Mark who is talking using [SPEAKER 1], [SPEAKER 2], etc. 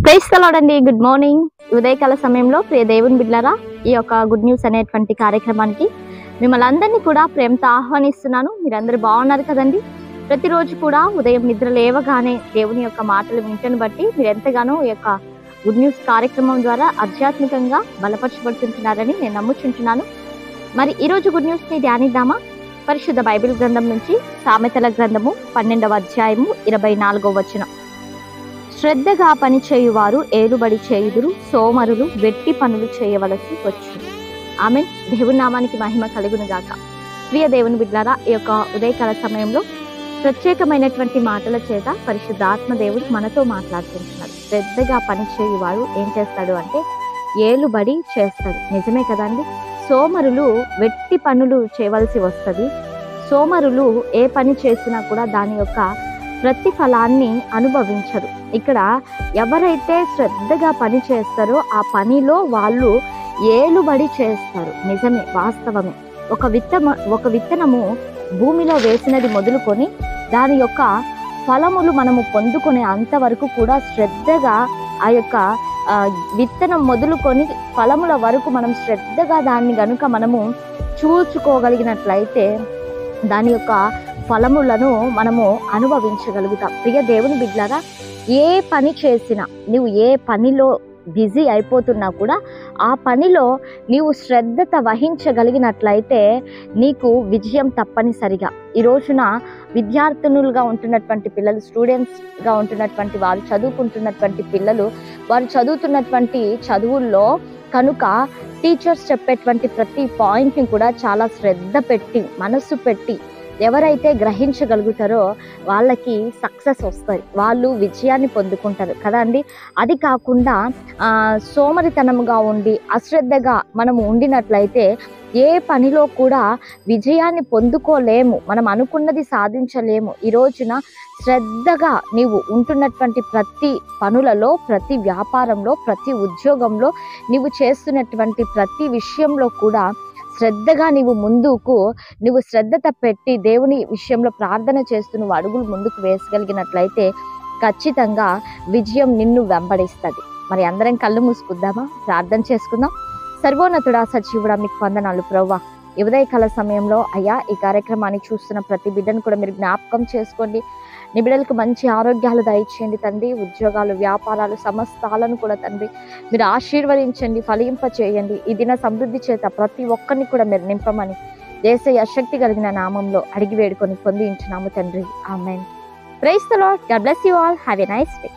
[SPEAKER 1] Praise the lord అండి. Good morning. ఉదయకాల సమయంలో ప్రియ దేవుని బిడ్డలారా, ఈ యొక్క గుడ్ న్యూస్ అనేటువంటి కార్యక్రమానికి మిమ్మల్ని అందరినీ కూడా ప్రేమతో ఆహ్వానిస్తున్నాను. మీరందరూ బాగున్నారు కదండి. ప్రతిరోజు కూడా ఉదయం నిద్ర లేవగానే దేవుని యొక్క మాటలు వింటను బట్టి మీరు ఎంతగానో ఈ యొక్క గుడ్ న్యూస్ కార్యక్రమం ద్వారా ఆధ్యాత్మికంగా బలపరచబడుతుంటున్నారని నేను నమ్ముచుంటున్నాను. మరి ఈరోజు గుడ్ న్యూస్ ని ధ్యానిద్దామా? పరిశుద్ధ బైబిల్ గ్రంథం నుంచి సామెతల గ్రంథము 12వ అధ్యాయము 24వ వచనం. శ్రద్ధగా పని చేయువారు ఏలుబడి చేయుదురు, సోమరులు వెట్టి పనులు చేయవలసి వచ్చు. ఆమేన్. దేవుని నామానికి మహిమ కలుగును గాక. ప్రియ దేవుని బిడ్డలారా, ఈ యొక్క ఉదయకాల సమయంలో ప్రత్యేకమైనటువంటి మాటల చేత పరిశుద్ధ ఆత్మ దేవుడు మనతో మాట్లాడుతుంటున్నాడు. శ్రద్ధగా పని చేయువారు ఏం చేస్తాడు అంటే ఏలుబడి చేస్తాడు. నిజమే కదండి. సోమరులు వెట్టి పనులు చేయవలసి వస్తుంది. సోమరులు ఏ పని చేసినా కూడా దాని యొక్క ప్రతిఫలాన్ని అనుభవించరు. ఇక్కడ ఎవరైతే శ్రద్ధగా పని చేస్తారో ఆ పనిలో వాళ్ళు ఏలుబడి చేస్తారు. నిజమే, వాస్తవమే. ఒక విత్తనము భూమిలో వేసినది మొదలుకొని దాని యొక్క ఫలములు మనము పొందుకునే అంతవరకు కూడా శ్రద్ధగా ఆ యొక్క విత్తనం మొదలుకొని ఫలముల వరకు మనం శ్రద్ధగా దాన్ని గనుక మనము చూచుకోగలిగినట్లయితే దాని యొక్క ఫలములను మనము అనుభవించగలుగుతాం. ప్రియ దేవుని బిడ్డలారా, ఏ పని చేసినా నువ్వు ఏ పనిలో బిజీ అయిపోతున్నా కూడా ఆ పనిలో నీవు శ్రద్ధత వహించగలిగినట్లయితే నీకు విజయం తప్పనిసరిగా. ఈ రోజున విద్యార్థినులుగా ఉంటున్నటువంటి పిల్లలు, స్టూడెంట్స్గా ఉంటున్నటువంటి వారు, చదువుకుంటున్నటువంటి పిల్లలు, వారు చదువుతున్నటువంటి చదువుల్లో కనుక టీచర్స్ చెప్పేటువంటి ప్రతి పాయింట్ని కూడా చాలా శ్రద్ధ పెట్టి మనస్సు పెట్టి ఎవరైతే గ్రహించగలుగుతారో వాళ్ళకి సక్సెస్ వస్తుంది, వాళ్ళు విజయాన్ని పొందుకుంటారు కదండి. అది కాకుండా సోమరితనముగా ఉండి అశ్రద్ధగా మనము ఉండినట్లయితే ఏ పనిలో కూడా విజయాన్ని పొందుకోలేము, మనం అనుకున్నది సాధించలేము. ఈ రోజున శ్రద్ధగా నీవు ఉంటున్నటువంటి ప్రతి పనులలో, ప్రతి వ్యాపారంలో, ప్రతి ఉద్యోగంలో, నీవు చేస్తున్నటువంటి ప్రతి విషయంలో కూడా శ్రద్ధగా నువ్వు శ్రద్ధత పెట్టి దేవుని విషయంలో ప్రార్థన చేస్తూ నువ్వు అడుగులు ముందుకు వేసగలిగినట్లయితే ఖచ్చితంగా విజయం నిన్ను వెంబడిస్తుంది. మరి అందరం కళ్ళు మూసుకుందామా? ప్రార్థన చేసుకుందాం. సర్వోన్నతుడా, సజీవుడా, మీకు వందనాలు ప్రభువా. ఈ ఉదయకాల సమయంలో అయ్యా ఈ కార్యక్రమాన్ని చూస్తున్న ప్రతి బిడ్డను కూడా మీరు జ్ఞాపకం చేసుకోండి. నీ బిడ్డలకు మంచి ఆరోగ్యాలు దయచేయండి తండ్రి. ఉద్యోగాలు, వ్యాపారాలు, సమస్తాలను కూడా తండ్రి మీరు ఆశీర్వదించండి, ఫలింప చేయండి. ఈ దిన సమృద్ధి చేత ప్రతి ఒక్కరిని కూడా మీరు నింపమని యేసయ్య శక్తి కలిగిన నామంలో అడిగి వేడుకొని పొందించున్నాము తండ్రి. Amen. Praise the Lord. God bless you all. Have a nice day.